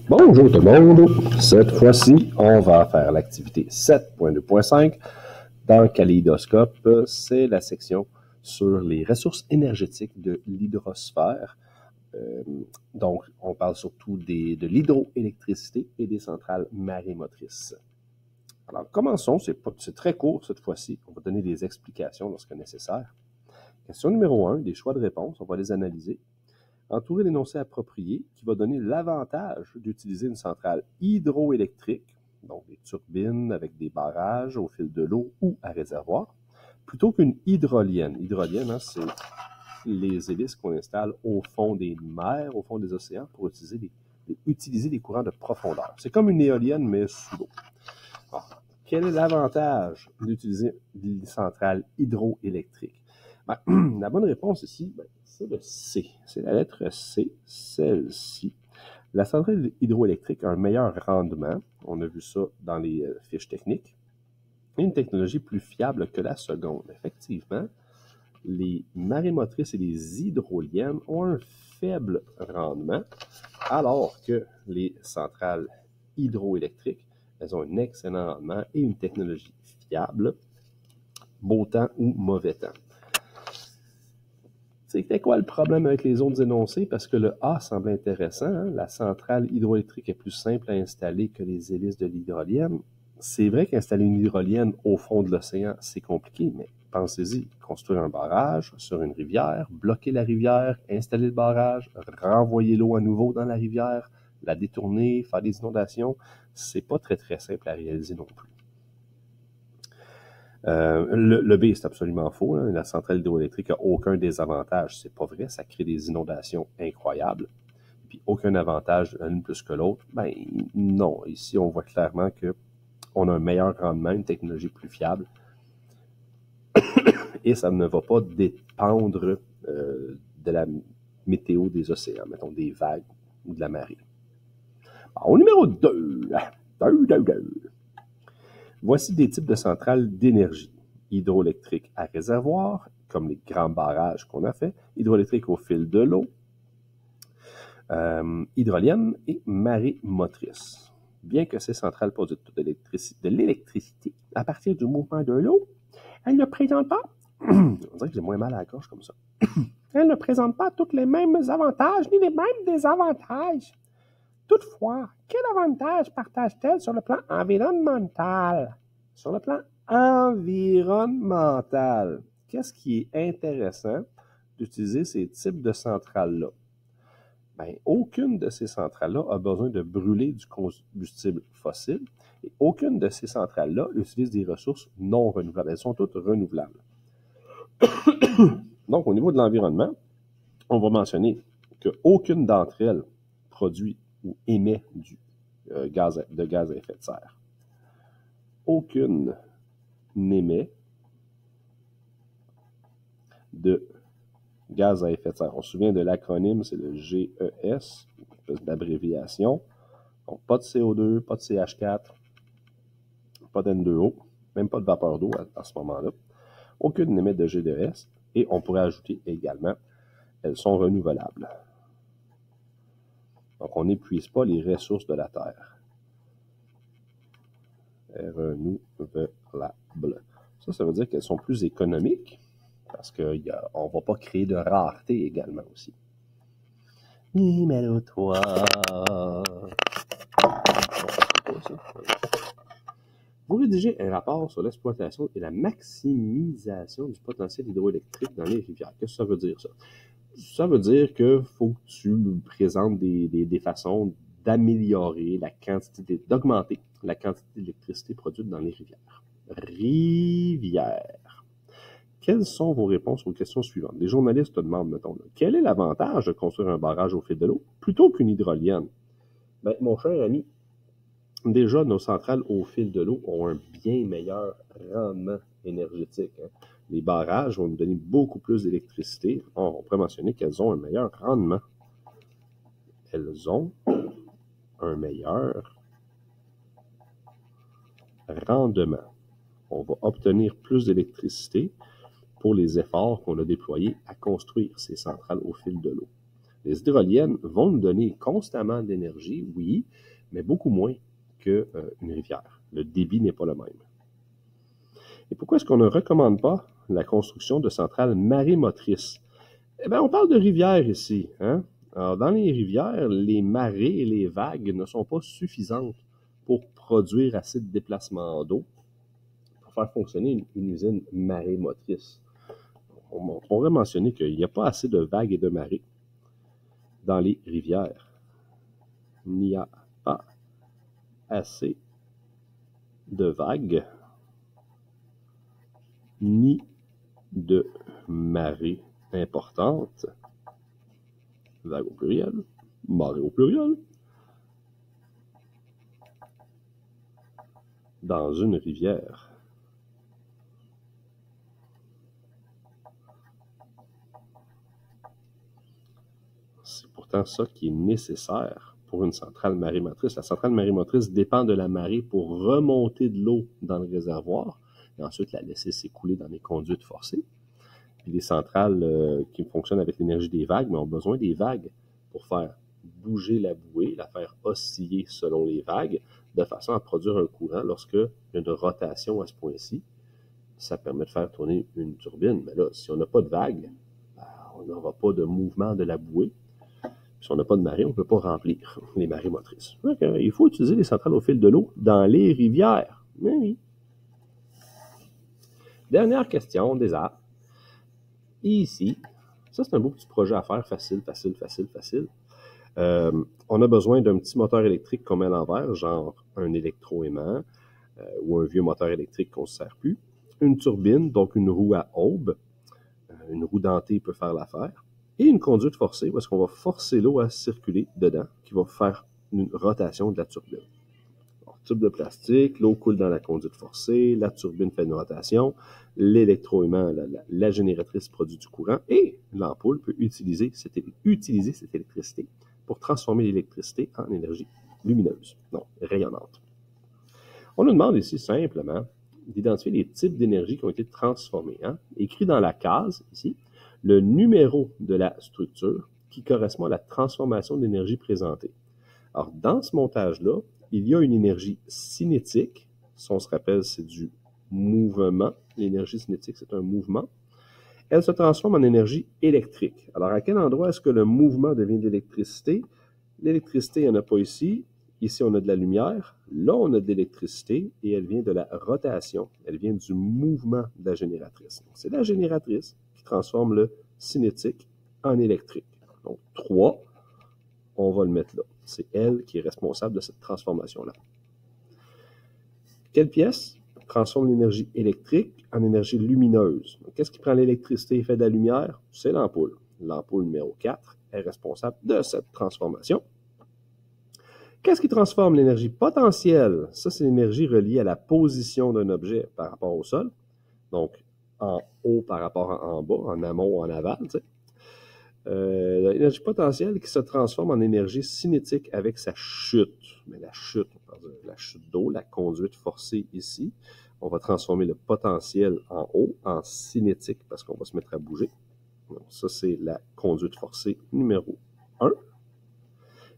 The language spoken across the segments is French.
Bonjour tout le monde. Cette fois-ci, on va faire l'activité 7.2.5 dans Kaléidoscope. C'est la section sur les ressources énergétiques de l'hydrosphère. Donc, on parle surtout de l'hydroélectricité et des centrales marémotrices. Alors, commençons. C'est très court cette fois-ci. On va donner des explications lorsque nécessaire. Question numéro 1, des choix de réponse. On va les analyser. Entourer l'énoncé approprié qui va donner l'avantage d'utiliser une centrale hydroélectrique, donc des turbines avec des barrages au fil de l'eau ou à réservoir, plutôt qu'une hydrolienne. Hydrolienne, c'est les hélices qu'on installe au fond des mers, au fond des océans, pour utiliser des courants de profondeur. C'est comme une éolienne, mais sous l'eau. Alors, quel est l'avantage d'utiliser une centrale hydroélectrique? La bonne réponse ici, c'est le C. C'est la lettre C, celle-ci. La centrale hydroélectrique a un meilleur rendement. On a vu ça dans les fiches techniques. Et une technologie plus fiable que la seconde. Effectivement, les marémotrices et les hydroliennes ont un faible rendement, alors que les centrales hydroélectriques, elles ont un excellent rendement et une technologie fiable, beau temps ou mauvais temps. C'était quoi le problème avec les autres énoncés? Parce que le A semble intéressant. Hein? La centrale hydroélectrique est plus simple à installer que les hélices de l'hydrolienne. C'est vrai qu'installer une hydrolienne au fond de l'océan, c'est compliqué, mais pensez-y, construire un barrage sur une rivière, bloquer la rivière, installer le barrage, renvoyer l'eau à nouveau dans la rivière, la détourner, faire des inondations, c'est pas très très simple à réaliser non plus. Le B, c'est absolument faux. Hein. La centrale hydroélectrique n'a aucun désavantage. C'est pas vrai. Ça crée des inondations incroyables. Puis aucun avantage l'une plus que l'autre. Ben non. Ici, on voit clairement qu'on a un meilleur rendement, une technologie plus fiable. Et ça ne va pas dépendre de la météo des océans, mettons des vagues ou de la marée. Alors, au numéro 2. Voici des types de centrales d'énergie. Hydroélectrique à réservoir, comme les grands barrages qu'on a fait, hydroélectrique au fil de l'eau, hydrolienne et marémotrice. Bien que ces centrales produisent de l'électricité à partir du mouvement de l'eau, elles ne présentent pas, on dirait que j'ai moins mal à la gorge comme ça, elles ne présentent pas tous les mêmes avantages ni les mêmes désavantages. Toutefois, quel avantage partagent-elles sur le plan environnemental? Sur le plan environnemental, qu'est-ce qui est intéressant d'utiliser ces types de centrales-là? Bien, aucune de ces centrales-là a besoin de brûler du combustible fossile et aucune de ces centrales-là utilise des ressources non renouvelables. Elles sont toutes renouvelables. Donc, au niveau de l'environnement, on va mentionner qu'aucune d'entre elles produit ou émet de gaz à effet de serre. Aucune n'émet de gaz à effet de serre. On se souvient de l'acronyme, c'est le GES, l'abréviation. Donc, pas de CO2, pas de CH4, pas d'N2O, même pas de vapeur d'eau à ce moment-là. Aucune n'émet de G2S. Et on pourrait ajouter également, elles sont renouvelables. Donc, on n'épuise pas les ressources de la Terre. Renouvelables. Ça veut dire qu'elles sont plus économiques parce qu'on ne va pas créer de rareté également aussi. Numéro 3. Vous rédigez un rapport sur l'exploitation et la maximisation du potentiel hydroélectrique dans les rivières. Qu'est-ce que ça veut dire, ça? Ça veut dire qu'il faut que tu présentes des façons d'améliorer la quantité, d'augmenter la quantité d'électricité produite dans les rivières. Rivières. Quelles sont vos réponses aux questions suivantes? Les journalistes te demandent, mettons, quel est l'avantage de construire un barrage au fil de l'eau plutôt qu'une hydrolienne? Ben, mon cher ami, déjà, nos centrales au fil de l'eau ont un bien meilleur rendement énergétique. Hein. Les barrages vont nous donner beaucoup plus d'électricité. Or, on pourrait mentionner qu'elles ont un meilleur rendement. Elles ont un meilleur rendement. On va obtenir plus d'électricité pour les efforts qu'on a déployés à construire ces centrales au fil de l'eau. Les hydroliennes vont nous donner constamment de l'énergie, oui, mais beaucoup moins qu'une rivière. Le débit n'est pas le même. Et pourquoi est-ce qu'on ne recommande pas la construction de centrales marémotrices? Eh bien, on parle de rivières ici, hein? Alors, dans les rivières, les marées et les vagues ne sont pas suffisantes pour produire assez de déplacement d'eau pour faire fonctionner une usine marémotrice. On pourrait mentionner qu'il n'y a pas assez de vagues et de marées dans les rivières. Il n'y a pas assez de vagues ni de marées importantes, vagues au pluriel, marées au pluriel, dans une rivière. C'est pourtant ça qui est nécessaire pour une centrale marémotrice. La centrale marémotrice dépend de la marée pour remonter de l'eau dans le réservoir et ensuite la laisser s'écouler dans les conduites forcées. Puis les centrales qui fonctionnent avec l'énergie des vagues, mais ont besoin des vagues pour faire bouger la bouée, la faire osciller selon les vagues, de façon à produire un courant lorsque il y a une rotation à ce point-ci. Ça permet de faire tourner une turbine. Mais là, si on n'a pas de vagues, on n'aura pas de mouvement de la bouée. Si on n'a pas de marée, on ne peut pas remplir les marées motrices. Donc, il faut utiliser les centrales au fil de l'eau dans les rivières. Mais oui. Dernière question des arts. Ici, ça c'est un beau petit projet à faire, facile. On a besoin d'un petit moteur électrique qu'on met à l'envers, genre un électroaimant ou un vieux moteur électrique qu'on ne se sert plus. Une turbine, donc une roue à aube. Une roue dentée peut faire l'affaire. Et une conduite forcée, parce qu'on va forcer l'eau à circuler dedans, qui va faire une rotation de la turbine. Alors, tube de plastique, l'eau coule dans la conduite forcée, la turbine fait une rotation, l'électroaimant, la génératrice produit du courant, et l'ampoule peut utiliser cette électricité pour transformer l'électricité en énergie lumineuse, non, rayonnante. On nous demande ici simplement d'identifier les types d'énergie qui ont été transformés. Hein? Écrit dans la case, ici, le numéro de la structure qui correspond à la transformation d'énergie présentée. Alors, dans ce montage-là, il y a une énergie cinétique. Si on se rappelle, c'est du mouvement. L'énergie cinétique, c'est un mouvement. Elle se transforme en énergie électrique. Alors, à quel endroit est-ce que le mouvement devient de l'électricité? L'électricité, il n'y en a pas ici. Ici, on a de la lumière. Là, on a de l'électricité et elle vient de la rotation. Elle vient du mouvement de la génératrice. C'est la génératrice qui transforme le cinétique en électrique. Donc, 3, on va le mettre là. C'est elle qui est responsable de cette transformation-là. Quelle pièce transforme l'énergie électrique en énergie lumineuse? Qu'est-ce qui prend l'électricité et fait de la lumière? C'est l'ampoule. L'ampoule numéro 4 est responsable de cette transformation. Qu'est-ce qui transforme l'énergie potentielle? Ça, c'est l'énergie reliée à la position d'un objet par rapport au sol. Donc, en haut par rapport en bas, en amont ou en aval. L'énergie potentielle qui se transforme en énergie cinétique avec sa chute. Mais la chute, on parle de la chute d'eau, la conduite forcée ici. On va transformer le potentiel en haut en cinétique parce qu'on va se mettre à bouger. Donc, ça, c'est la conduite forcée numéro 1.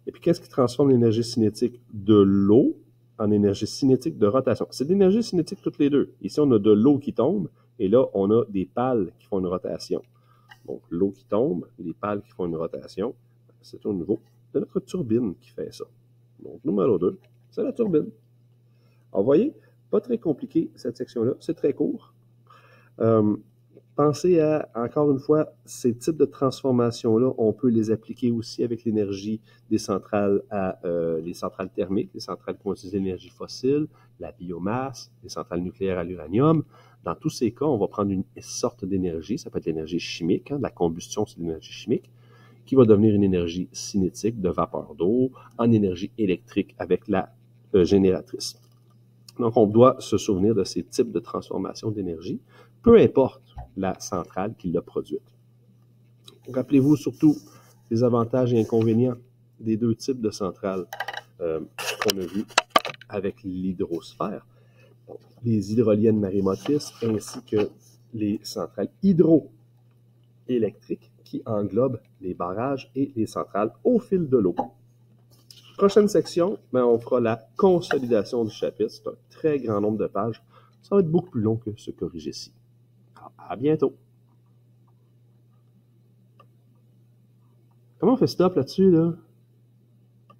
Et puis, qu'est-ce qui transforme l'énergie cinétique de l'eau en énergie cinétique de rotation? C'est de l'énergie cinétique toutes les deux. Ici, on a de l'eau qui tombe, et là, on a des pales qui font une rotation. Donc, l'eau qui tombe, les pales qui font une rotation, c'est au niveau de notre turbine qui fait ça. Donc, numéro 2, c'est la turbine. Alors, vous voyez, pas très compliqué cette section-là, c'est très court. Pensez à, encore une fois, ces types de transformations-là, on peut les appliquer aussi avec l'énergie des centrales les centrales thermiques, les centrales qui vont utiliser l'énergie fossile, la biomasse, les centrales nucléaires à l'uranium. Dans tous ces cas, on va prendre une sorte d'énergie, ça peut être l'énergie chimique, hein, de la combustion, c'est l'énergie chimique, qui va devenir une énergie cinétique de vapeur d'eau, en énergie électrique avec la génératrice. Donc, on doit se souvenir de ces types de transformation d'énergie, peu importe la centrale qui l'a produite. Rappelez-vous surtout les avantages et inconvénients des deux types de centrales qu'on a vus avec l'hydrosphère. Donc, les hydroliennes marémotrices ainsi que les centrales hydroélectriques qui englobe les barrages et les centrales au fil de l'eau. Prochaine section, on fera la consolidation du chapitre. C'est un très grand nombre de pages. Ça va être beaucoup plus long que ce corrigé ici. À bientôt. Comment on fait stop là-dessus, là?